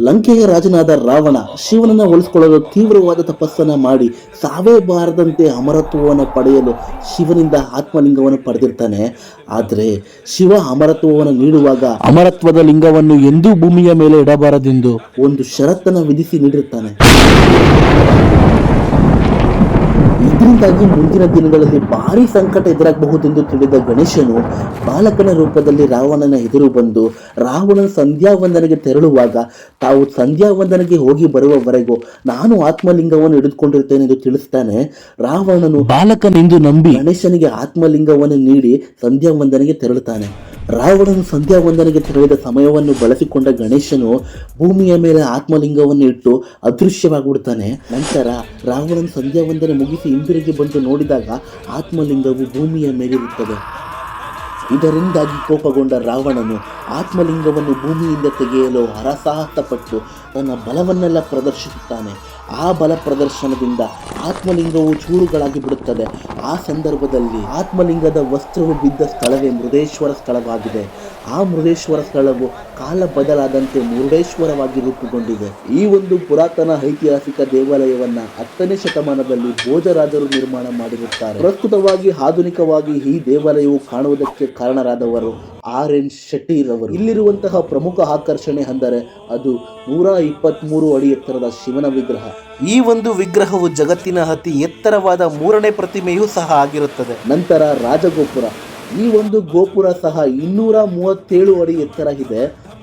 ಲಂಕೆಯ ರಾಜನಾದ ರಾವಣ ಶಿವನನ್ನ ಒಲಿಸಿಕೊಳ್ಳಲು ತೀವ್ರವಾದ ತಪಸ್ಸನ್ನ ಮಾಡಿ ಸಾವೇ ಬಾರದಂತೆ ಅಮರತ್ವವನ್ನು ಪಡೆಯಲು ಶಿವನಿಂದ ಆತ್ಮಲಿಂಗವನ್ನು ಪಡೆದಿರ್ತಾನೆ. ಆದರೆ ಶಿವ ಅಮರತ್ವವನ್ನು ನೀಡುವಾಗ ಅಮರತ್ವದ ಲಿಂಗವನ್ನು ಎಂದೂ ಭೂಮಿಯ ಮೇಲೆ ಇಡಬಾರದೆಂದು ಒಂದು ಷರತ್ತನ್ನು ವಿಧಿಸಿ ನೀಡಿರ್ತಾನೆ. ಇದರಿಂದಾಗಿ ಮುಂದಿನ ದಿನಗಳಲ್ಲಿ ಭಾರಿ ಸಂಕಟ ಎದುರಾಗಬಹುದೆಂದು ತಿಳಿದ ಗಣೇಶನು ಬಾಲಕನ ರೂಪದಲ್ಲಿ ರಾವಣನ ಎದುರು ಬಂದು ರಾವಣನ ಸಂಧ್ಯಾವಂದನೆಗೆ ತೆರಳುವಾಗ ತಾವು ಸಂಧ್ಯಾವಂದನೆಗೆ ಹೋಗಿ ಬರುವವರೆಗೂ ನಾನು ಆತ್ಮಲಿಂಗವನ್ನು ಹಿಡಿದುಕೊಂಡಿರ್ತೇನೆ ಎಂದು ತಿಳಿಸ್ತಾನೆ. ರಾವಣನು ಬಾಲಕನೆಂದು ನಂಬಿ ಗಣೇಶನಿಗೆ ಆತ್ಮಲಿಂಗವನ್ನು ನೀಡಿ ಸಂಧ್ಯಾವಂದನೆಗೆ ತೆರಳುತ್ತಾನೆ. ರಾವಣನು ಸಂಧ್ಯಾವಂದನೆಗೆ ತೆರಳಿದ ಸಮಯವನ್ನು ಬಳಸಿಕೊಂಡ ಗಣೇಶನು ಭೂಮಿಯ ಮೇಲೆ ಆತ್ಮಲಿಂಗವನ್ನು ಇಟ್ಟು ಅದೃಶ್ಯವಾಗಿಬಿಡ್ತಾನೆ. ನಂತರ ರಾವಣನ ಸಂಧ್ಯಾವಂದನೆ ಮುಗಿಸಿ ಹಿಂದಿರುಗಿ ಬಂದು ನೋಡಿದಾಗ ಆತ್ಮಲಿಂಗವು ಭೂಮಿಯ ಮೇಲಿರುತ್ತದೆ. ಇದರಿಂದಾಗಿ ಕೋಪಗೊಂಡ ರಾವಣನು ಆತ್ಮಲಿಂಗವನ್ನು ಭೂಮಿಯಿಂದ ತೆಗೆಯಲು ಹರಸಾಹಸಪಟ್ಟು ತನ್ನ ಬಲವನ್ನೆಲ್ಲ ಪ್ರದರ್ಶಿಸುತ್ತಾನೆ. ಆ ಬಲ ಪ್ರದರ್ಶನದಿಂದ ಆತ್ಮಲಿಂಗವು ಚೂರುಗಳಾಗಿ ಬಿಡುತ್ತದೆ. ಆ ಸಂದರ್ಭದಲ್ಲಿ ಆತ್ಮಲಿಂಗದ ವಸ್ತ್ರವು ಬಿದ್ದ ಸ್ಥಳವೇ ಮೃದೇಶ್ವರ ಸ್ಥಳವಾಗಿದೆ. ಆ ಮೃದೇಶ್ವರ ಸ್ಥಳವು ಕಾಲ ಬದಲಾದಂತೆ ಮುರುಡೇಶ್ವರವಾಗಿ ರೂಪುಗೊಂಡಿದೆ. ಈ ಒಂದು ಪುರಾತನ ಐತಿಹಾಸಿಕ ದೇವಾಲಯವನ್ನ 10ನೇ ಶತಮಾನದಲ್ಲಿ ಭೋಜರಾಜರು ನಿರ್ಮಾಣ ಮಾಡಿರುತ್ತಾರೆ. ಪ್ರಸ್ತುತವಾಗಿ ಆಧುನಿಕವಾಗಿ ಈ ದೇವಾಲಯವು ಕಾಣುವುದಕ್ಕೆ ಕಾರಣರಾದವರು RN ಶೆಟ್ಟಿ ರವರು. ಇಲ್ಲಿರುವಂತಹ ಪ್ರಮುಖ ಆಕರ್ಷಣೆ ಅಂದರೆ ಅದು 123 ಅಡಿ ಎತ್ತರದ ಶಿವನ ವಿಗ್ರಹ. ಈ ಒಂದು ವಿಗ್ರಹವು ಜಗತ್ತಿನ ಅತಿ ಎತ್ತರವಾದ 3ನೇ ಪ್ರತಿಮೆಯೂ ಸಹ ಆಗಿರುತ್ತದೆ. ನಂತರ ರಾಜಗೋಪುರ. ಈ ಒಂದು ಗೋಪುರ ಸಹ 237 ಅಡಿ ಎತ್ತರ ಇದೆ.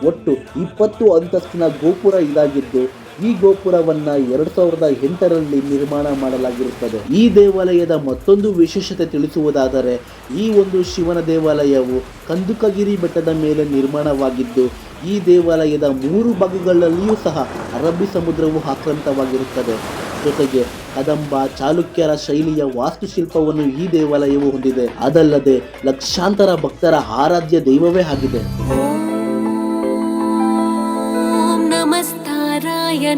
ಒಟ್ಟು 20 ಅಂತಸ್ತಿನ ಗೋಪುರ ಇದಾಗಿದ್ದು ಈ ಗೋಪುರವನ್ನ 2008ರಲ್ಲಿ ನಿರ್ಮಾಣ ಮಾಡಲಾಗಿರುತ್ತದೆ. ಈ ದೇವಾಲಯದ ಮತ್ತೊಂದು ವಿಶೇಷತೆ ತಿಳಿಸುವುದಾದರೆ ಈ ಒಂದು ಶಿವನ ದೇವಾಲಯವು ಕಂದುಕಗಿರಿ ಬೆಟ್ಟದ ಮೇಲೆ ನಿರ್ಮಾಣವಾಗಿದ್ದು ಈ ದೇವಾಲಯದ 3 ಭಾಗಗಳಲ್ಲಿಯೂ ಸಹ ಅರಬ್ಬಿ ಸಮುದ್ರವು ಆಕ್ರಾಂತವಾಗಿರುತ್ತದೆ. ಜೊತೆಗೆ ಕದಂಬ ಚಾಲುಕ್ಯರ ಶೈಲಿಯ ವಾಸ್ತುಶಿಲ್ಪವನ್ನು ಈ ದೇವಾಲಯವು ಹೊಂದಿದೆ. ಅದಲ್ಲದೆ ಲಕ್ಷಾಂತರ ಭಕ್ತರ ಆರಾಧ್ಯ ದೈವವೇ ಆಗಿದೆ.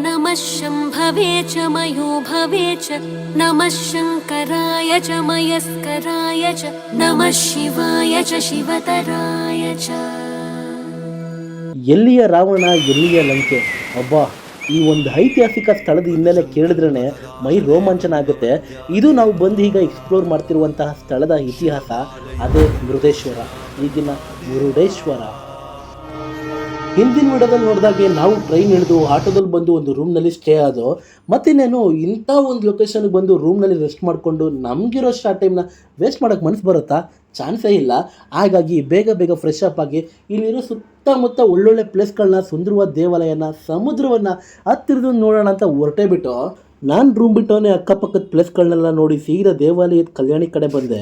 ನಮಃ ಶಂಭವೇ ಚ ಮಯೋ ಭವೇ ಚ ನಮಃ ಶಂಕರಾಯ ಚ ಮಯಸ್ಕರಾಯ ಚ ನಮಃ ಶಿವಾಯ ಚ ಶಿವತರಾಯ ಚ. ಎಲ್ಲಿಯ ರಾವಣ ಎಲ್ಲಿಯ ಲಂಕೆ. ಅಬ್ಬಾ, ಈ ಒಂದು ಐತಿಹಾಸಿಕ ಸ್ಥಳದ ಹಿನ್ನೆಲೆ ಕೇಳಿದ್ರೇ ಮೈ ರೋಮಾಂಚನ ಆಗುತ್ತೆ. ಇದು ನಾವು ಬಂದು ಈಗ ಎಕ್ಸ್ಪ್ಲೋರ್ ಮಾಡ್ತಿರುವಂತಹ ಸ್ಥಳದ ಇತಿಹಾಸ. ಅದೇ ಮೃದೇಶ್ವರ, ಈಗಿನ ಮುರುಡೇಶ್ವರ. ಹಿಂದಿನ ವಿಡಿಯೋದಲ್ಲಿ ನೋಡಿದಾಗೆ ನಾವು ಟ್ರೈನ್ ಹಿಡಿದು ಆಟೋದಲ್ಲಿ ಬಂದು ಒಂದು ರೂಮ್ನಲ್ಲಿ ಸ್ಟೇ ಆದೋ. ಮತ್ತಿನ್ನೇನು ಇಂಥ ಒಂದು ಲೊಕೇಶನ್ಗೆ ಬಂದು ರೂಮ್ನಲ್ಲಿ ರೆಸ್ಟ್ ಮಾಡಿಕೊಂಡು ನಮಗಿರೋ ಶಾರ್ಟ್ ಟೈಮ್ನ ವೇಸ್ಟ್ ಮಾಡೋಕ್ಕೆ ಮನಸ್ಸು ಬರುತ್ತಾ? ಚಾನ್ಸೇ ಇಲ್ಲ. ಹಾಗಾಗಿ ಬೇಗ ಫ್ರೆಶ್ ಅಪ್ ಆಗಿ ಇಲ್ಲಿರೋ ಸುತ್ತಮುತ್ತ ಒಳ್ಳೊಳ್ಳೆ ಪ್ಲೇಸ್ಗಳನ್ನ, ಸುಂದರವಾದ ದೇವಾಲಯನ, ಸಮುದ್ರವನ್ನು ಹತ್ತಿರದಿಂದ ನೋಡೋಣ ಅಂತ ಹೊರಟೇ ಬಿಟ್ಟು ನಾನು ರೂಮ್ ಬಿಟ್ಟವನೇ ಅಕ್ಕಪಕ್ಕದ ಪ್ಲೇಸ್ಗಳನ್ನೆಲ್ಲ ನೋಡಿ ಸೀದಾ ದೇವಾಲಯದ ಕಲ್ಯಾಣಿ ಕಡೆ ಬಂದೆ.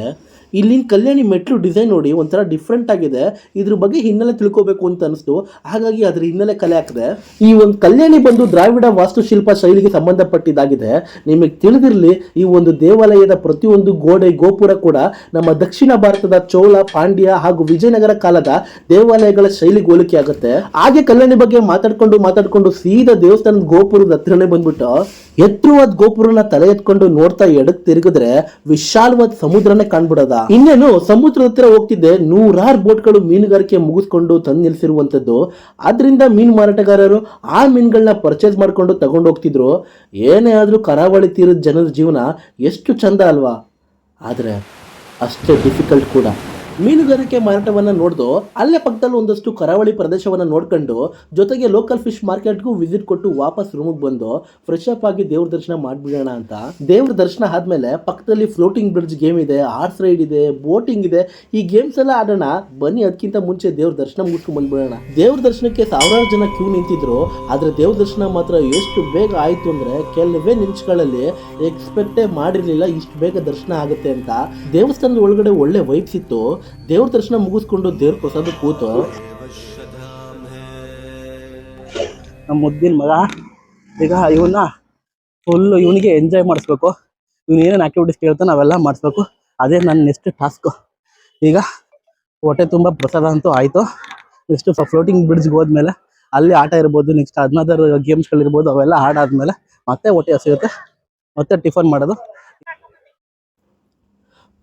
ಇಲ್ಲಿನ ಕಲ್ಯಾಣಿ ಮೆಟ್ಲು ಡಿಸೈನ್ ನೋಡಿ ಒಂಥರ ಡಿಫ್ರೆಂಟ್ ಆಗಿದೆ. ಇದ್ರ ಬಗ್ಗೆ ಹಿನ್ನೆಲೆ ತಿಳ್ಕೋಬೇಕು ಅಂತ ಅನಿಸ್ತು. ಹಾಗಾಗಿ ಅದ್ರ ಹಿನ್ನೆಲೆ ಕಲೆ ಹಾಕಿದೆ. ಈ ಒಂದು ಕಲ್ಯಾಣಿ ಬಂದು ದ್ರಾವಿಡ ವಾಸ್ತುಶಿಲ್ಪ ಶೈಲಿಗೆ ಸಂಬಂಧಪಟ್ಟಿದ್ದಾಗಿದೆ. ನಿಮಗೆ ತಿಳಿದಿರಲಿ, ಈ ಒಂದು ದೇವಾಲಯದ ಪ್ರತಿಯೊಂದು ಗೋಡೆ ಗೋಪುರ ಕೂಡ ನಮ್ಮ ದಕ್ಷಿಣ ಭಾರತದ ಚೋಳ, ಪಾಂಡ್ಯ ಹಾಗೂ ವಿಜಯನಗರ ಕಾಲದ ದೇವಾಲಯಗಳ ಶೈಲಿಗೆ ಹೋಲಿಕೆ ಆಗುತ್ತೆ. ಹಾಗೆ ಕಲ್ಯಾಣಿ ಬಗ್ಗೆ ಮಾತಾಡ್ಕೊಂಡು ಸೀದಾ ದೇವಸ್ಥಾನದ ಗೋಪುರದ ಹತ್ರನೇ ಬಂದ್ಬಿಟ್ಟು ಎತ್ತರವಾದ ಗೋಪುರನ ತಲೆ ಎತ್ಕೊಂಡು ನೋಡ್ತಾ ಎಡಕ್ಕೆ ತಿರುಗಿದ್ರೆ ವಿಶಾಲವಾದ ಸಮುದ್ರನೇ ಕಾಣ್ಬಿಡೋದ. ಇನ್ನೇನು ಸಮುದ್ರದ ಹತ್ರ ಹೋಗ್ತಿದ್ದೆ 100 ಬೋಟ್ಗಳು ಮೀನುಗಾರಿಕೆ ಮುಗಿಸ್ಕೊಂಡು ತಂದು ನಿಲ್ಸಿರುವಂತದ್ದು. ಆದ್ರಿಂದ ಮೀನು ಮಾರಾಟಗಾರರು ಆ ಮೀನುಗಳನ್ನ ಪರ್ಚೇಸ್ ಮಾಡ್ಕೊಂಡು ತಗೊಂಡು ಹೋಗ್ತಿದ್ರು. ಏನೇ ಆದ್ರೂ ಕರಾವಳಿ ತೀರದ ಜನರ ಜೀವನ ಎಷ್ಟು ಚಂದ ಅಲ್ವಾ? ಆದ್ರೆ ಅಷ್ಟೇ ಡಿಫಿಕಲ್ಟ್ ಕೂಡ. ಮೀನುಗಾರಿಕೆ ಮಾರಾಟವನ್ನು ನೋಡ್ದು ಅಲ್ಲೇ ಪಕ್ಕದಲ್ಲಿ ಒಂದಷ್ಟು ಕರಾವಳಿ ಪ್ರದೇಶವನ್ನು ನೋಡ್ಕೊಂಡು ಜೊತೆಗೆ ಲೋಕಲ್ ಫಿಶ್ ಮಾರ್ಕೆಟ್ಗೂ ವಿಸಿಟ್ ಕೊಟ್ಟು ವಾಪಸ್ ರೂಮಿಗೆ ಬಂದು ಫ್ರೆಶ್ ಅಪ್ ಆಗಿ ದೇವ್ರ ದರ್ಶನ ಮಾಡ್ಬಿಡೋಣ ಅಂತ. ದೇವ್ರ ದರ್ಶನ ಆದ್ಮೇಲೆ ಪಕ್ಕದಲ್ಲಿ ಫ್ಲೋಟಿಂಗ್ ಬ್ರಿಡ್ಜ್ ಗೇಮ್ ಇದೆ, ಹಾರ್ಸ್ ರೈಡ್ ಇದೆ, ಬೋಟಿಂಗ್ ಇದೆ. ಈ ಗೇಮ್ಸ್ ಎಲ್ಲ ಆಡೋಣ ಬನ್ನಿ. ಅದಕ್ಕಿಂತ ಮುಂಚೆ ದೇವ್ರ ದರ್ಶನ ಮುಗಿಸ್ಕೊಂಡು ಬಂದ್ಬಿಡೋಣ. ದೇವ್ರ ದರ್ಶನಕ್ಕೆ 1000 ಜನ ಕ್ಯೂ ನಿಂತಿದ್ರು. ಆದ್ರೆ ದೇವ್ರ ದರ್ಶನ ಮಾತ್ರ ಎಷ್ಟು ಬೇಗ ಆಯ್ತು ಅಂದ್ರೆ ಕೆಲವೇ ನಿಮಿಷಗಳಲ್ಲಿ ಎಕ್ಸ್ಪೆಕ್ಟೇ ಮಾಡಿರ್ಲಿಲ್ಲ ಇಷ್ಟು ಬೇಗ ದರ್ಶನ ಆಗುತ್ತೆ ಅಂತ. ದೇವಸ್ಥಾನದ ಒಳಗಡೆ ಒಳ್ಳೆ ವೈಬ್ಸ್ ಇತ್ತು. ದೇವ್ರ ದರ್ಶನ ಮುಗಿಸ್ಕೊಂಡು ದೇವ್ರ ಪ್ರಸಾದ ಕೂತು ನಮ್ಮ ಮುದ್ದಿನ ಮಗ ಈಗ ಇವನ್ನ ಫುಲ್ಲು ಇವನಿಗೆ ಎಂಜಾಯ್ ಮಾಡಿಸ್ಬೇಕು. ಇವನು ಏನೇನು ಆಕ್ಟಿವಿಟೀಸ್ ಕೇಳ್ತಾನೆ ಅವೆಲ್ಲ ಮಾಡಿಸ್ಬೇಕು. ಅದೇ ನನ್ನ ನೆಕ್ಸ್ಟ್ ಟಾಸ್ಕು. ಈಗ ಹೊಟ್ಟೆ ತುಂಬ ಪ್ರಸಾದ ಅಂತೂ ಆಯಿತು. ನೆಕ್ಸ್ಟ್ ಫ್ಲೋಟಿಂಗ್ ಬ್ರಿಡ್ಜ್ಗೆ ಹೋದ್ಮೇಲೆ ಅಲ್ಲಿ ಆಟ ಇರ್ಬೋದು, ನೆಕ್ಸ್ಟ್ ಅದನ್ನದರ್ ಗೇಮ್ಸ್ಗಳಿರ್ಬೋದು, ಅವೆಲ್ಲ ಆಡಾದ್ಮೇಲೆ ಮತ್ತೆ ಹೊಟ್ಟೆ ಹಸಿರುತ್ತೆ, ಮತ್ತೆ ಟಿಫನ್ ಮಾಡೋದು.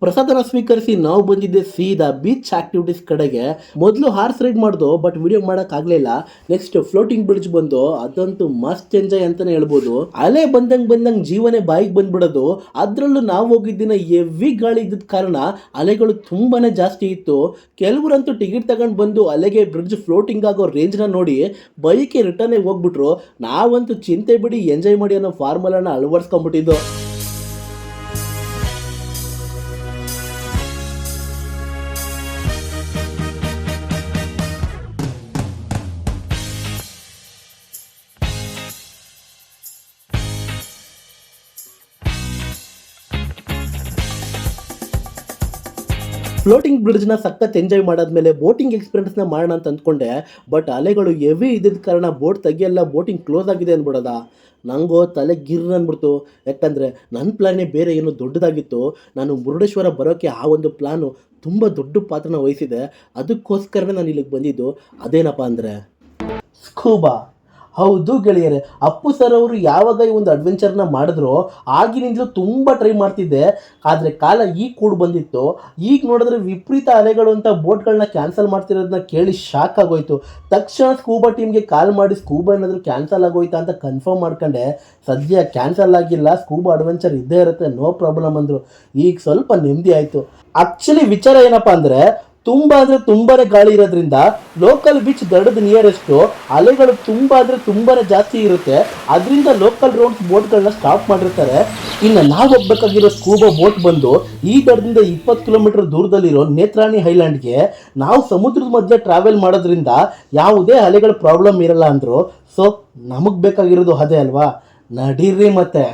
ಪ್ರಸಾದನ ಸ್ವೀಕರಿಸಿ ನಾವು ಬಂದಿದ್ದೆ ಸೀದಾ ಬೀಚ್ ಆಕ್ಟಿವಿಟೀಸ್ ಕಡೆಗೆ. ಮೊದಲು ಹಾರ್ಸ್ ರೈಡ್ ಮಾಡ್ದು, ಬಟ್ ವಿಡಿಯೋ ಮಾಡೋಕ್ಕಾಗಲಿಲ್ಲ. ನೆಕ್ಸ್ಟ್ ಫ್ಲೋಟಿಂಗ್ ಬ್ರಿಡ್ಜ್ ಬಂದು, ಅದಂತೂ ಮಸ್ತ್ ಎಂಜಾಯ್ ಅಂತಾನೆ ಹೇಳ್ಬೋದು. ಅಲೆ ಬಂದಂಗೆ ಜೀವನೇ ಬಾಯಿಗೆ ಬಂದ್ಬಿಡೋದು. ಅದರಲ್ಲೂ ನಾವು ಹೋಗಿದ್ದಿನ ಎವ್ವಿ ಗಾಳಿ ಇದ್ದ ಕಾರಣ ಅಲೆಗಳು ತುಂಬಾನೇ ಜಾಸ್ತಿ ಇತ್ತು. ಕೆಲವರಂತೂ ಟಿಕೆಟ್ ತಗೊಂಡು ಬಂದು ಅಲೆಗೆ ಬ್ರಿಡ್ಜ್ ಫ್ಲೋಟಿಂಗ್ ಆಗೋ ರೇಂಜ್ನ ನೋಡಿ ಬೈಕೆ ರಿಟರ್ನ್ ಹೋಗ್ಬಿಟ್ರು. ನಾವಂತೂ ಚಿಂತೆ ಬಿಡಿ ಎಂಜಾಯ್ ಮಾಡಿ ಅನ್ನೋ ಫಾರ್ಮುಲಾನ ಅಳವಡಿಸ್ಕೊಂಡ್ಬಿಟ್ಟಿದ್ದು. ಫ್ಲೋಟಿಂಗ್ ಬ್ರಿಡ್ಜ್ನ ಸಖತ್ ಎಂಜಾಯ್ ಮಾಡಾದ್ಮೇಲೆ ಬೋಟಿಂಗ್ ಎಕ್ಸ್ಪೀರಿಯನ್ಸ್ನ ಮಾಡೋಣ ಅಂತ ಅಂದ್ಕೊಂಡೆ. ಬಟ್ ಅಲೆಗಳು ಹೆವಿ ಇದ್ದಿದ್ದ ಕಾರಣ ಬೋಟ್ ತೆಗಿಯಲ್ಲ, ಬೋಟಿಂಗ್ ಕ್ಲೋಸ್ ಆಗಿದೆ ಅಂದ್ಬಿಡೋದ. ನನಗೋ ತಲೆ ಗಿರ್ರ ಅಂದ್ಬಿಡ್ತು. ಯಾಕಂದರೆ ನನ್ನ ಪ್ಲ್ಯಾನೇ ಬೇರೆ ಏನೋ ದೊಡ್ಡದಾಗಿತ್ತು. ನಾನು ಮುರುಡೇಶ್ವರ ಬರೋಕ್ಕೆ ಆ ಒಂದು ಪ್ಲ್ಯಾನು ತುಂಬ ದೊಡ್ಡ ಪಾತ್ರನ ವಹಿಸಿದೆ. ಅದಕ್ಕೋಸ್ಕರನೇ ನಾನು ಇಲ್ಲಿಗೆ ಬಂದಿದ್ದು. ಅದೇನಪ್ಪ ಅಂದರೆ ಸ್ಕೂಬಾ. ಹೌದು ಗೆಳೆಯರೆ, ಅಪ್ಪು ಸರ್ ಅವರು ಯಾವಾಗ ಈ ಒಂದು ಅಡ್ವೆಂಚರ್ನ ಮಾಡಿದ್ರು ಆಗಿನಿಂದಲೂ ತುಂಬ ಟ್ರೈ ಮಾಡ್ತಿದ್ದೆ. ಆದರೆ ಕಾಲ ಈಗ ಕೂಡ ಬಂದಿತ್ತು. ಈಗ ನೋಡಿದ್ರೆ ವಿಪರೀತ ಅಲೆಗಳು ಅಂತ ಬೋಟ್ಗಳನ್ನ ಕ್ಯಾನ್ಸಲ್ ಮಾಡ್ತಿರೋದನ್ನ ಕೇಳಿ ಶಾಕ್ ಆಗೋಯ್ತು. ತಕ್ಷಣ ಸ್ಕೂಬಾ ಟೀಮ್ಗೆ ಕಾಲ್ ಮಾಡಿ ಸ್ಕೂಬಾ ಏನಾದರೂ ಕ್ಯಾನ್ಸಲ್ ಆಗೋಯ್ತಾ ಅಂತ ಕನ್ಫರ್ಮ್ ಮಾಡ್ಕೊಂಡೆ. ಸದ್ಯ ಕ್ಯಾನ್ಸಲ್ ಆಗಿಲ್ಲ, ಸ್ಕೂಬಾ ಅಡ್ವೆಂಚರ್ ಇದ್ದೇ ಇರುತ್ತೆ, ನೋ ಪ್ರಾಬ್ಲಮ್ ಅಂದರು. ಈಗ ಸ್ವಲ್ಪ ನೆಮ್ಮದಿ ಆಯಿತು. ಆ್ಯಕ್ಚುಲಿ ವಿಚಾರ ಏನಪ್ಪ ಅಂದರೆ, ತುಂಬ ಅಂದರೆ ತುಂಬಾ ಗಾಳಿ ಇರೋದ್ರಿಂದ ಲೋಕಲ್ ಬೀಚ್ ದಡದ ನಿಯರೆಸ್ಟು ಅಲೆಗಳು ತುಂಬ ಅಂದರೆ ತುಂಬಾ ಜಾಸ್ತಿ ಇರುತ್ತೆ. ಅದರಿಂದ ಲೋಕಲ್ ರೌಂಡ್ಸ್ ಬೋಟ್ಗಳನ್ನ ಸ್ಟಾಪ್ ಮಾಡಿರ್ತಾರೆ. ಇನ್ನು ನಾವು ಹೋಗ್ಬೇಕಾಗಿರೋ ಸ್ಕೂಬಾ ಬೋಟ್ ಬಂದು ಈ ದಡದಿಂದ 20 ಕಿಲೋಮೀಟರ್ ದೂರದಲ್ಲಿರೋ ನೇತ್ರಾಣಿ ಐಲ್ಯಾಂಡ್ಗೆ. ನಾವು ಸಮುದ್ರದ ಮಧ್ಯೆ ಟ್ರಾವೆಲ್ ಮಾಡೋದ್ರಿಂದ ಯಾವುದೇ ಅಲೆಗಳ ಪ್ರಾಬ್ಲಮ್ ಇರಲ್ಲ ಅಂದರು. ಸೊ ನಮಗೆ ಬೇಕಾಗಿರೋದು ಅದೇ ಅಲ್ವಾ, ನಡೀರಿ ಮತ್ತೆ.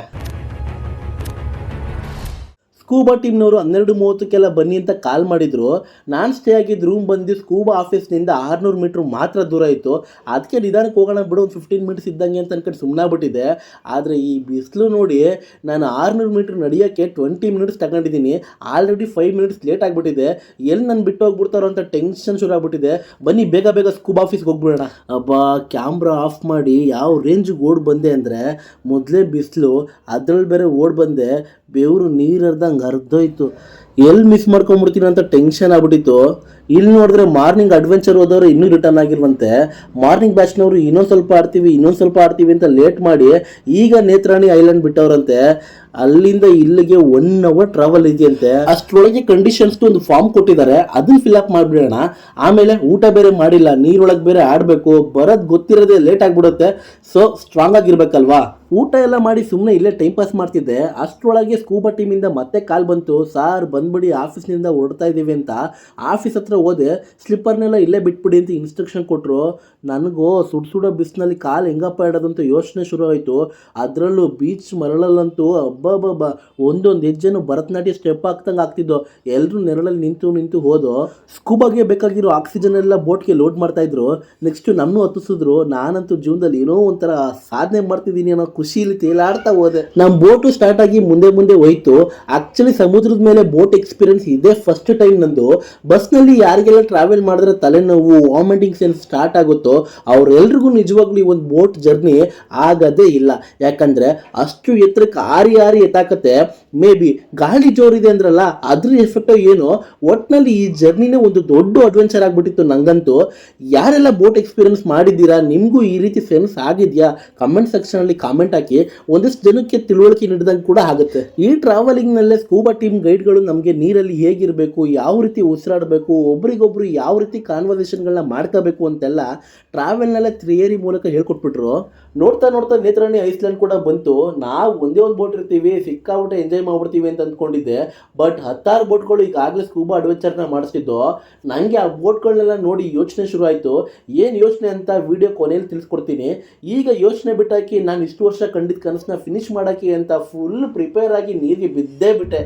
ಸ್ಕೂಬಾ ಟೀಮ್ನವರು 12:30ಕ್ಕೆಲ್ಲ ಬನ್ನಿ ಅಂತ ಕಾಲ್ ಮಾಡಿದರು. ನಾನು ಸ್ಟೇ ಆಗಿದ್ದು ರೂಮ್ ಬಂದು ಸ್ಕೂಬಾ ಆಫೀಸ್ನಿಂದ 600 ಮೀಟ್ರ್ ಮಾತ್ರ ದೂರ ಇತ್ತು. ಅದಕ್ಕೆ ನಿಧಾನಕ್ಕೆ ಹೋಗೋಣ ಬಿಡು, ಒಂದು 15 ಮಿನಿಟ್ಸ್ ಇದ್ದಂಗೆ ಅಂತ ಅನ್ಕೊಂಡು ಸುಮ್ಮನಾಗ್ಬಿಟ್ಟಿದ್ದೆ. ಆದರೆ ಈ ಬಿಸಿಲು ನೋಡಿ ನಾನು 600 ಮೀಟ್ರ್ ನಡೆಯೋಕ್ಕೆ 20 ಮಿನಿಟ್ಸ್ ತಗೊಂಡಿದ್ದೀನಿ. ಆಲ್ರೆಡಿ 5 ಮಿನಿಟ್ಸ್ ಲೇಟ್ ಆಗಿಬಿಟ್ಟಿದೆ. ಎಲ್ಲಿ ನಾನು ಬಿಟ್ಟು ಹೋಗ್ಬಿಡ್ತಾರೋ ಅಂತ ಟೆನ್ಷನ್ ಶುರು ಆಗ್ಬಿಟ್ಟಿದೆ. ಬನ್ನಿ ಬೇಗ ಬೇಗ ಸ್ಕೂಬಾ ಆಫೀಸ್ಗೆ ಹೋಗ್ಬಿಡೋಣ. ಅಬ್ಬಾ, ಕ್ಯಾಮ್ರಾ ಆಫ್ ಮಾಡಿ ಯಾವ ರೇಂಜಿಗೆ ಓಡ್ ಬಂದೆ ಅಂದರೆ, ಮೊದಲೇ ಬಿಸಿಲು, ಅದರಲ್ಲಿ ಬೇರೆ ಓಡ್ ಬಂದೆ. ಬೆವರು ನೀರರ್ದಂಗೆ ಹರಿದೋಯ್ತು. ಎಲ್ಲಿ ಮಿಸ್ ಮಾಡ್ಕೊಂಬಿಡ್ತೀನಿ ಅಂತ ಟೆನ್ಷನ್ ಆಗ್ಬಿಟ್ಟಿತ್ತು. ಇಲ್ಲಿ ನೋಡಿದ್ರೆ ಮಾರ್ನಿಂಗ್ ಅಡ್ವೆಂಚರ್ ಹೋದವರು ಇನ್ನೂ ರಿಟರ್ನ್ ಆಗಿರುವಂತೆ. ಮಾರ್ನಿಂಗ್ ಬ್ಯಾಚ್ನವರು ಇನ್ನೊಂದು ಸ್ವಲ್ಪ ಆಡ್ತೀವಿ ಅಂತ ಲೇಟ್ ಮಾಡಿ ಈಗ ನೇತ್ರಾಣಿ ಐಲ್ಯಾಂಡ್ ಬಿಟ್ಟವ್ರಂತೆ. ಅಲ್ಲಿಂದ ಇಲ್ಲಿಗೆ 1 ಅವರ್ ಟ್ರಾವೆಲ್ ಇದೆಯಂತೆ. ಅಷ್ಟರೊಳಗೆ ಕಂಡೀಷನ್ಸ್ ಒಂದು ಫಾರ್ಮ್ ಕೊಟ್ಟಿದ್ದಾರೆ, ಅದನ್ನ ಫಿಲ್ಅಪ್ ಮಾಡಿಬಿಡೋಣ. ಆಮೇಲೆ ಊಟ ಬೇರೆ ಮಾಡಿಲ್ಲ, ನೀರೊಳಗೆ ಬೇರೆ ಆಡಬೇಕು, ಬರೋದು ಗೊತ್ತಿರೋದೇ ಲೇಟ್ ಆಗಿಬಿಡುತ್ತೆ. ಸೊ ಸ್ಟ್ರಾಂಗ್ ಆಗಿರ್ಬೇಕಲ್ವಾ. ಊಟ ಎಲ್ಲ ಮಾಡಿ ಸುಮ್ಮನೆ ಇಲ್ಲೇ ಟೈಮ್ ಪಾಸ್ ಮಾಡ್ತಿದ್ದೆ. ಅಷ್ಟರೊಳಗೆ ಸ್ಕೂಬಾ ಟೀಮಿಂದ ಮತ್ತೆ ಕಾಲ್ ಬಂತು, ಸಾರ್ ಬಂದ್ಬಿಡಿ ಆಫೀಸ್ನಿಂದ ಹೊರಡ್ತಾ ಇದ್ದೀವಿ ಅಂತ. ಆಫೀಸ್ ಹತ್ರ ಹೋದೆ, ಸ್ಲಿಪ್ಪರ್ನೆಲ್ಲ ಇಲ್ಲೇ ಬಿಟ್ಬಿಡಿ ಅಂತ ಇನ್ಸ್ಟ್ರಕ್ಷನ್ ಕೊಟ್ಟರು. ನನಗೂ ಸುಡೋ ಬಿಸಿನಲ್ಲಿ ಕಾಲು ಹೆಂಗಪ್ಪ ಇಡೋದು ಅಂತ ಯೋಚನೆ ಶುರು ಆಯಿತು. ಅದರಲ್ಲೂ ಬೀಚ್ ಮರಳಲ್ಲಂತೂ ಅಬ್ಬಬ್ಬಬ್ಬ, ಒಂದೊಂದು ಹೆಜ್ಜೆನು ಭರತನಾಟ್ಯ ಸ್ಟೆಪ್ ಆಗ್ತಂಗೆ ಆಗ್ತಿದ್ದೋ. ಎಲ್ಲರೂ ನೆರಳಲ್ಲಿ ನಿಂತು ಹೋದೋ. ಸ್ಕೂಬಾಗೆ ಬೇಕಾಗಿರೋ ಆಕ್ಸಿಜನ್ ಎಲ್ಲ ಬೋಟ್ಗೆ ಲೋಡ್ ಮಾಡ್ತಾಯಿದ್ರು. ನೆಕ್ಸ್ಟು ನಮ್ಮನ್ನು ಹತ್ತಿಸಿದ್ರು. ನಾನಂತೂ ಜೀವನದಲ್ಲಿ ಏನೋ ಒಂಥರ ಸಾಧನೆ ಮಾಡ್ತಿದ್ದೀನಿ ಅನ್ನೋ ಖುಷಿಯಲ್ಲಿ ತೇಲಾಡ್ತಾ ಹೋದೆ. ನಮ್ಮ ಬೋಟು ಸ್ಟಾರ್ಟ್ ಆಗಿ ಮುಂದೆ ಹೋಯ್ತು. ಆ್ಯಕ್ಚುಲಿ ಸಮುದ್ರದ ಮೇಲೆ ಬೋಟ್ ಎಕ್ಸ್ಪೀರಿಯನ್ಸ್ ಇದೇ ಫಸ್ಟ್ ಟೈಮ್ ನಂದು. ಬಸ್ನಲ್ಲಿ ಯಾರಿಗೆಲ್ಲ ಟ್ರಾವೆಲ್ ಮಾಡಿದ್ರೆ ತಲೆನೋವು, ವಾಮಿಟಿಂಗ್ ಸೆನ್ಸ್ ಸ್ಟಾರ್ಟ್ ಆಗುತ್ತೋ ಅವರೆಲ್ರಿಗೂ ನಿಜವಾಗ್ಲೂ ಈ ಒಂದು ಬೋಟ್ ಜರ್ನಿ ಆಗೋದೇ ಇಲ್ಲ. ಯಾಕಂದರೆ ಅಷ್ಟು ಎತ್ತರಕ್ಕೆ ಆರಿ ಎತ್ತಾಕತ್ತೆ. ಮೇ ಬಿ ಗಾಳಿ ಜೋರಿದೆ ಅಂದ್ರಲ್ಲ, ಅದ್ರ ಎಫೆಕ್ಟೋ ಏನೋ, ಒಟ್ಟಿನಲ್ಲಿ ಈ ಜರ್ನಿನೇ ಒಂದು ದೊಡ್ಡ ಅಡ್ವೆಂಚರ್ ಆಗಿಬಿಟ್ಟಿತ್ತು ನಂಗಂತೂ. ಯಾರೆಲ್ಲ ಬೋಟ್ ಎಕ್ಸ್ಪೀರಿಯನ್ಸ್ ಮಾಡಿದ್ದೀರಾ, ನಿಮಗೂ ಈ ರೀತಿ ಸೆನ್ಸ್ ಆಗಿದೆಯಾ, ಕಮೆಂಟ್ ಸೆಕ್ಷನಲ್ಲಿ ಕಾಮೆಂಟ್ ಹಾಕಿ. ಒಂದಿಷ್ಟು ಜನಕ್ಕೆ ತಿಳುವಳಿಕೆ ನೀಡಿದಂಗೆ ಕೂಡ ಆಗುತ್ತೆ. ಈ ಟ್ರಾವೆಲಿಂಗ್ನಲ್ಲೇ ಸ್ಕೂಬಾ ಟೀಮ್ ಗೈಡ್ಗಳು ನಮಗೆ ನೀರಲ್ಲಿ ಹೇಗಿರಬೇಕು, ಯಾವ ರೀತಿ ಉಸಿರಾಡಬೇಕು, ಒಬ್ರಿಗೊಬ್ರು ಯಾವ ರೀತಿ ಕಾನ್ವರ್ಸೇಷನ್ಗಳನ್ನ ಮಾಡ್ಕೋಬೇಕು ಅಂತೆಲ್ಲ ಟ್ರಾವೆಲ್ನಲ್ಲೇ ಥಿಯರಿ ಮೂಲಕ ಹೇಳ್ಕೊಟ್ಬಿಟ್ರು. ನೋಡ್ತಾ ನೇತ್ರಾಣಿ ಐಸ್ಲ್ಯಾಂಡ್ ಕೂಡ ಬಂತು. ನಾವು ಒಂದೇ ಒಂದು ಬೋಟ್ ಇರ್ತೀವಿ, ಸಿಕ್ಕಾಬಿಟ್ಟೆ ಎಂಜಾಯ್ ಮಾಡ್ಬಿಡ್ತೀವಿ ಅಂತ ಅಂದ್ಕೊಂಡಿದ್ದೆ. ಬಟ್ 10 ಬೋಟ್ಗಳು ಈಗಾಗಲೇ ಸ್ಕೂಬಾ ಅಡ್ವೆಂಚರ್ನ ಮಾಡಿಸ್ತಿದ್ದು. ನನಗೆ ಆ ಬೋಟ್ಗಳನ್ನೆಲ್ಲ ನೋಡಿ ಯೋಚನೆ ಶುರು ಆಯಿತು. ಏನು ಯೋಚನೆ ಅಂತ ವಿಡಿಯೋ ಕೊನೆಯಲ್ಲಿ ತಿಳಿಸ್ಕೊಡ್ತೀನಿ. ಈಗ ಯೋಚನೆ ಬಿಟ್ಟಾಕಿ ನಾನು ಇಷ್ಟು ವರ್ಷ ಕಂಡಿದ್ದ ಕನಸನ್ನ ಫಿನಿಶ್ ಮಾಡೋಕ್ಕೆ ಅಂತ ಫುಲ್ ಪ್ರಿಪೇರ್ ಆಗಿ ನೀರಿಗೆ ಬಿದ್ದೇ ಬಿಟ್ಟೆ.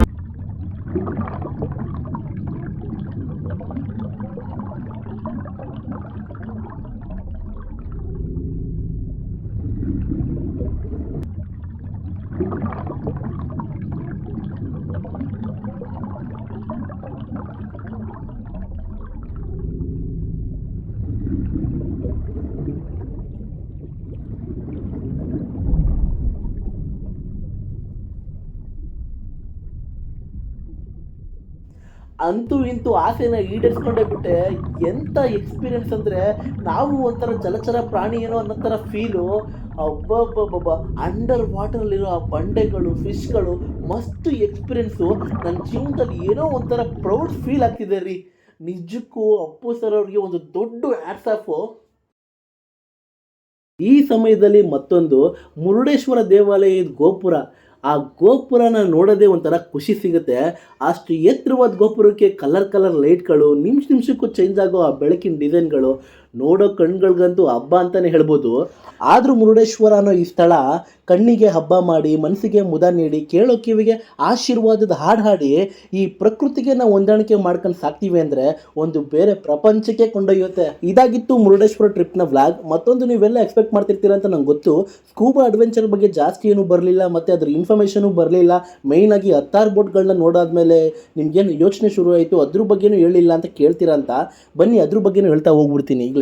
ಅಂತೂ ಇಂತೂ ಆಸೆನ ಈಡೇರಿಸ್ಕೊಂಡೇ ಬಿಟ್ಟೆ. ಎಂಥ ಎಕ್ಸ್ಪೀರಿಯನ್ಸ್ ಅಂದರೆ ನಾವು ಒಂಥರ ಜಲಚರ ಪ್ರಾಣಿ ಏನೋ ಅನ್ನೋ ಥರ ಫೀಲು. ಅಬ್ಬಬ್ಬಬ್ಬಬ್ಬ, ಅಂಡರ್ ವಾಟರಲ್ಲಿರೋ ಆ ಬಂಡೆಗಳು, ಫಿಶ್ಗಳು, ಮಸ್ತ್ ಎಕ್ಸ್ಪೀರಿಯನ್ಸು. ನನ್ನ ಜೀವನದಲ್ಲಿ ಏನೋ ಒಂಥರ ಪ್ರೌಡ್ ಫೀಲ್ ಆಗ್ತಿದೆ ರೀ. ನಿಜಕ್ಕೂ ಅಪ್ಪು ಸರ್ ಅವ್ರಿಗೆ ಒಂದು ದೊಡ್ಡ ಹ್ಯಾಟ್ಸ್ ಆಫು. ಈ ಸಮಯದಲ್ಲಿ ಮತ್ತೊಂದು ಮುರುಡೇಶ್ವರ ದೇವಾಲಯದ ಗೋಪುರ. ಆ ಗೋಪುರನ ನೋಡೋದೇ ಒಂಥರ ಖುಷಿ ಸಿಗುತ್ತೆ. ಅಷ್ಟು ಎತ್ತರವಾದ ಗೋಪುರಕ್ಕೆ ಕಲರ್ ಲೈಟ್ಗಳು, ನಿಮಿಷಕ್ಕೂ ಚೇಂಜ್ ಆಗೋ ಆ ಬೆಳಕಿನ ಡಿಸೈನ್ಗಳು ನೋಡೋ ಕಣ್ಗಳಿಗಂತೂ ಹಬ್ಬ ಅಂತಲೇ ಹೇಳ್ಬೋದು. ಆದರೂ ಮುರುಡೇಶ್ವರ ಅನ್ನೋ ಈ ಸ್ಥಳ ಕಣ್ಣಿಗೆ ಹಬ್ಬ ಮಾಡಿ, ಮನಸ್ಸಿಗೆ ಮುದ ನೀಡಿ, ಕೇಳೋ ಕಿವಿಗೆ ಆಶೀರ್ವಾದದ ಹಾಡು ಹಾಡಿ ಈ ಪ್ರಕೃತಿಗೆ ನಾವು ಹೊಂದಾಣಿಕೆ ಮಾಡ್ಕೊಂಡು ಸಾಕ್ತೀವಿ ಅಂದರೆ ಒಂದು ಬೇರೆ ಪ್ರಪಂಚಕ್ಕೆ ಕೊಂಡೊಯ್ಯುತ್ತೆ. ಇದಾಗಿತ್ತು ಮುರುಡೇಶ್ವರ ಟ್ರಿಪ್ನ ವ್ಲಾಗ್. ಮತ್ತೊಂದು ನೀವೆಲ್ಲ ಎಕ್ಸ್ಪೆಕ್ಟ್ ಮಾಡ್ತಿರ್ತೀರ ಅಂತ ನಂಗೆ ಗೊತ್ತು. ಸ್ಕೂಬಾ ಅಡ್ವೆಂಚರ್ ಬಗ್ಗೆ ಜಾಸ್ತಿ ಏನೂ ಬರಲಿಲ್ಲ, ಮತ್ತು ಅದ್ರ ಇನ್ಫಾರ್ಮೇಷನು ಬರಲಿಲ್ಲ. ಮೇಯ್ನಾಗಿ 16 ಬೋಟ್ಗಳನ್ನ ನೋಡಾದ್ಮೇಲೆ ನಿಮ್ಗೇನು ಯೋಚನೆ ಶುರು ಆಯಿತು, ಅದ್ರ ಬಗ್ಗೆನೂ ಹೇಳಿಲ್ಲ ಅಂತ ಕೇಳ್ತೀರಾ ಅಂತ. ಬನ್ನಿ ಅದ್ರ ಬಗ್ಗೆನೂ ಹೇಳ್ತಾ ಹೋಗ್ಬಿಡ್ತೀನಿ ಈಗಲೇ.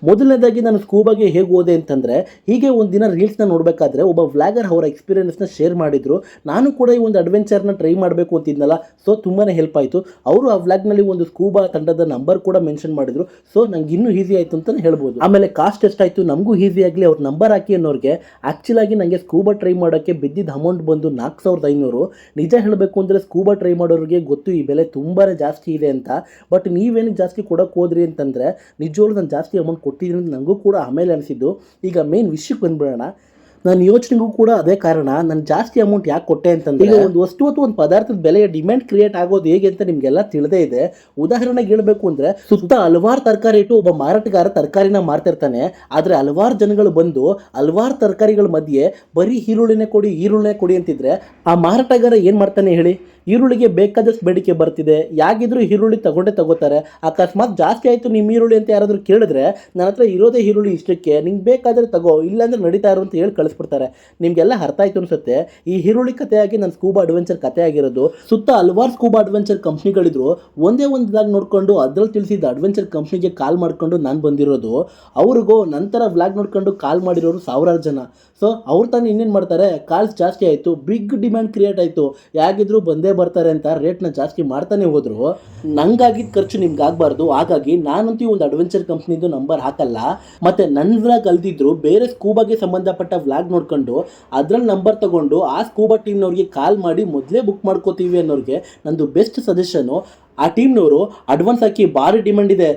ಮೊದಲನೇದಾಗಿ ನಾನು ಸ್ಕೂಬಾಗೆ ಹೇಗೆ ಹೋದೆ ಅಂತಂದರೆ, ಹೀಗೆ ಒಂದು ದಿನ ರೀಲ್ಸ್ನ ನೋಡಬೇಕಾದ್ರೆ ಒಬ್ಬ ವ್ಲಾಗರ್ ಅವರ ಎಕ್ಸ್ಪೀರಿಯನ್ಸ್ನ ಶೇರ್ ಮಾಡಿದರು. ನಾನು ಕೂಡ ಈ ಒಂದು ಅಡ್ವೆಂಚರ್ನ ಟ್ರೈ ಮಾಡಬೇಕು ಅಂತಿದ್ನಲ್ಲ, ಸೊ ತುಂಬಾ ಹೆಲ್ಪ್ ಆಯಿತು. ಅವರು ಆ ವ್ಲಾಗ್ನಲ್ಲಿ ಒಂದು ಸ್ಕೂಬಾ ತಂಡದ ನಂಬರ್ ಕೂಡ ಮೆನ್ಷನ್ ಮಾಡಿದರು. ಸೊ ನಂಗೆ ಇನ್ನೂ ಈಸಿ ಆಯಿತು ಅಂತಲೇ ಹೇಳ್ಬೋದು. ಆಮೇಲೆ ಕಾಸ್ಟ್ ಎಷ್ಟಾಯಿತು, ನಮಗೂ ಈಸಿ ಆಗಲಿ ಅವ್ರ ನಂಬರ್ ಹಾಕಿ ಅನ್ನೋರಿಗೆ. ಆ್ಯಕ್ಚುಲಾಗಿ ನನಗೆ ಸ್ಕೂಬಾ ಟ್ರೈ ಮಾಡೋಕ್ಕೆ ಬಿದ್ದಿದ್ದ ಅಮೌಂಟ್ ಬಂದು 4500. ನಿಜ ಹೇಳಬೇಕು ಅಂದರೆ ಸ್ಕೂಬಾ ಟ್ರೈ ಮಾಡೋರಿಗೆ ಗೊತ್ತು ಈ ಬೆಲೆ ತುಂಬಾ ಜಾಸ್ತಿ ಇದೆ ಅಂತ. ಬಟ್ ನೀವೇನು ಜಾಸ್ತಿ ಕೊಡೋಕೆ ಹೋದ್ರಿ ಅಂತಂದರೆ ನಿಜವಾಗ್ಲೂ ನಾನು ಜಾಸ್ತಿ ಅಮೌಂಟ್ ಕೊಟ್ಟಿದ್ದೀನಿ ಅಂತ ನನಗೂ ಕೂಡ ಆಮೇಲೆ ಅನಿಸಿದ್ದು. ಈಗ ಮೇನ್ ವಿಷಯಕ್ಕೆ ಬಂದ್ಬಿಡೋಣ. ನನ್ನ ಯೋಚನೆಗೂ ಕೂಡ ಅದೇ ಕಾರಣ. ನಾನು ಜಾಸ್ತಿ ಅಮೌಂಟ್ ಯಾಕೆ ಕೊಟ್ಟೆ ಅಂತಂದರೆ, ಈಗ ಒಂದು ವಸ್ತು ಅಥವಾ ಒಂದು ಪದಾರ್ಥದ ಬೆಲೆಯ ಡಿಮ್ಯಾಂಡ್ ಕ್ರಿಯೇಟ್ ಆಗೋದು ಹೇಗೆ ಅಂತ ನಿಮಗೆಲ್ಲ ತಿಳಿದೇ ಇದೆ. ಉದಾಹರಣೆಗೆ ಹೇಳಬೇಕು ಅಂದರೆ, ಸುತ್ತ ಹಲವಾರು ತರಕಾರಿ ಇಟ್ಟು ಒಬ್ಬ ಮಾರಾಟಗಾರ ತರಕಾರಿನ ಮಾರ್ತಿರ್ತಾನೆ. ಆದರೆ ಹಲವಾರು ಜನಗಳು ಬಂದು ಹಲವಾರು ತರಕಾರಿಗಳ ಮಧ್ಯೆ ಬರೀ ಈರುಳ್ಳಿನೇ ಕೊಡಿ ಅಂತಿದ್ರೆ ಆ ಮಾರಾಟಗಾರ ಏನು ಮಾಡ್ತಾನೆ ಹೇಳಿ? ಈರುಳ್ಳಿಗೆ ಬೇಕಾದಷ್ಟು ಬೇಡಿಕೆ ಬರ್ತಿದೆ, ಯಾಗಿದ್ರೂ ಈರುಳ್ಳಿ ತಗೋತಾರೆ. ಅಕಸ್ಮಾತ್ ಜಾಸ್ತಿ ಆಯಿತು ನಿಮ್ಮ ಈರುಳ್ಳಿ ಅಂತ ಯಾರಾದರೂ ಕೇಳಿದ್ರೆ, ನನ್ನ ಹತ್ರ ಇರೋದೇ ಈರುಳ್ಳಿ ಇಷ್ಟಕ್ಕೆ, ನಿಂಗೆ ಬೇಕಾದರೆ ತಗೋ, ಇಲ್ಲಾಂದ್ರೆ ನಡೀತಾ ಇರೋ ಅಂತ ಹೇಳಿ ಕಳಿಸ್ಬಿಡ್ತಾರೆ. ನಿಮಗೆಲ್ಲ ಅರ್ಥ ಆಯಿತು ಅನಿಸುತ್ತೆ. ಈ ಈರುಳ್ಳಿ ಕಥೆಯಾಗಿ ನನ್ನ ಸ್ಕೂಬಾ ಅಡ್ವೆಂಚರ್ ಕಥೆ ಆಗಿರೋದು. ಸುತ್ತ ಹಲವಾರು ಸ್ಕೂಬಾ ಅಡ್ವೆಂಚರ್ ಕಂಪ್ನಿಗಳಿದ್ರು. ಒಂದೇ ಒಂದು ಇದಾಗ ನೋಡಿಕೊಂಡು ಅದ್ರಲ್ಲಿ ತಿಳಿಸಿದ ಅಡ್ವೆಂಚರ್ ಕಂಪ್ನಿಗೆ ಕಾಲ್ ಮಾಡಿಕೊಂಡು ನಾನು ಬಂದಿರೋದು. ಅವ್ರಿಗೂ ನಂತರ ವ್ಲಾಗ್ ನೋಡ್ಕೊಂಡು ಕಾಲ್ ಮಾಡಿರೋರು ಸಾವಿರಾರು ಜನ. ಸೊ ಅವ್ರು ತಾನು ಇನ್ನೇನು ಮಾಡ್ತಾರೆ, ಕಾಲ್ಸ್ ಜಾಸ್ತಿ ಆಯಿತು, ಬಿಗ್ ಡಿಮ್ಯಾಂಡ್ ಕ್ರಿಯೇಟ್ ಆಯಿತು, ಯಾಗಿದ್ರು ಬಂದೇ ಬರ್ತಾರೆ ಅಂತ ರೇಟ್ನ ಜಾಸ್ತಿ ಮಾಡ್ತಾನೆ ಹೋದ್ರು. ನಂಗಾಗಿದ್ದ ಖರ್ಚು ನಿಮ್ಗೆ ಆಗಬಾರ್ದು. ಹಾಗಾಗಿ ನಾನಂತೂ ಒಂದು ಅಡ್ವೆಂಚರ್ ಕಂಪ್ನಿದು ನಂಬರ್ ಹಾಕಲ್ಲ. ಮತ್ತು ನನ್ನ ವ್ಲಾಗ್ ಅಲ್ದಿದ್ರು ಬೇರೆ ಸ್ಕೂಬಾಗೆ ಸಂಬಂಧಪಟ್ಟ ವ್ಲಾಗ್ ನೋಡ್ಕೊಂಡು ಅದ್ರಲ್ಲಿ ನಂಬರ್ ತಗೊಂಡು ಆ ಸ್ಕೂಬಾ ಟೀಮ್ನವ್ರಿಗೆ ಕಾಲ್ ಮಾಡಿ ಮೊದಲೇ ಬುಕ್ ಮಾಡ್ಕೋತೀವಿ ಅನ್ನೋರಿಗೆ ನಂದು ಬೆಸ್ಟ್ ಸಜೆಷನು. ಆ ಟೀಮ್ನವರು ಅಡ್ವಾನ್ಸ್ ಹಾಕಿ ಭಾರಿ ಡಿಮ್ಯಾಂಡ್ ಇದೆ,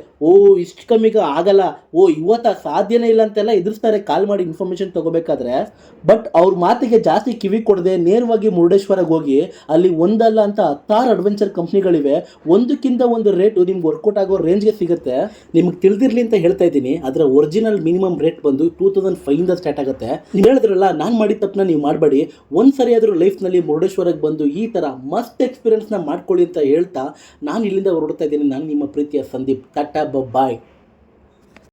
ಇಷ್ಟು ಕಮ್ಮಿಗೆ ಆಗಲ್ಲ, ಇವತ್ತು ಸಾಧ್ಯನೇ ಇಲ್ಲ ಅಂತೆಲ್ಲ ಎದುರಿಸ್ತಾರೆ ಕಾಲ್ ಮಾಡಿ ಇನ್ಫಾರ್ಮೇಷನ್ ತೊಗೋಬೇಕಾದ್ರೆ. ಬಟ್ ಅವ್ರ ಮಾತಿಗೆ ಜಾಸ್ತಿ ಕಿವಿ ಕೊಡದೆ ನೇರವಾಗಿ ಮುರುಡೇಶ್ವರಕ್ಕೆ ಹೋಗಿ ಅಲ್ಲಿ ಒಂದಲ್ಲ ಅಂತ 16 ಅಡ್ವೆಂಚರ್ ಕಂಪ್ನಿಗಳಿವೆ. ಒಂದಕ್ಕಿಂತ ಒಂದು ರೇಟು ನಿಮ್ಗೆ ವರ್ಕೌಟ್ ಆಗೋ ರೇಂಜ್ಗೆ ಸಿಗುತ್ತೆ. ನಿಮ್ಗೆ ತಿಳಿದಿರಲಿ ಅಂತ ಹೇಳ್ತಾ ಇದ್ದೀನಿ. ಅದರ ಒರಿಜಿನಲ್ ಮಿನಿಮಮ್ ರೇಟ್ ಬಂದು 2500 ಸ್ಟಾರ್ಟ್ ಆಗುತ್ತೆ. ನೀವು ಹೇಳಿದ್ರಲ್ಲ, ನಾನು ಮಾಡಿದ ತಪ್ಪನ್ನ ನೀವು ಮಾಡಬೇಡಿ. ಒಂದು ಸರಿ ಆದರೂ ಲೈಫ್ನಲ್ಲಿ ಮುರುಡೇಶ್ವರಕ್ಕೆ ಬಂದು ಈ ಥರ ಮಸ್ತ್ ಎಕ್ಸ್ಪೀರಿಯನ್ಸ್ನ ಮಾಡ್ಕೊಳ್ಳಿ ಅಂತ ಹೇಳ್ತಾ ನಾನು ಇಲ್ಲಿಂದ ಹೊರಡ್ತಾ ಇದ್ದೀನಿ. ನಾನು ನಿಮ್ಮ ಪ್ರೀತಿಯ ಸಂದೀಪ್. ಟಾಟಾ ಬಾಯ್.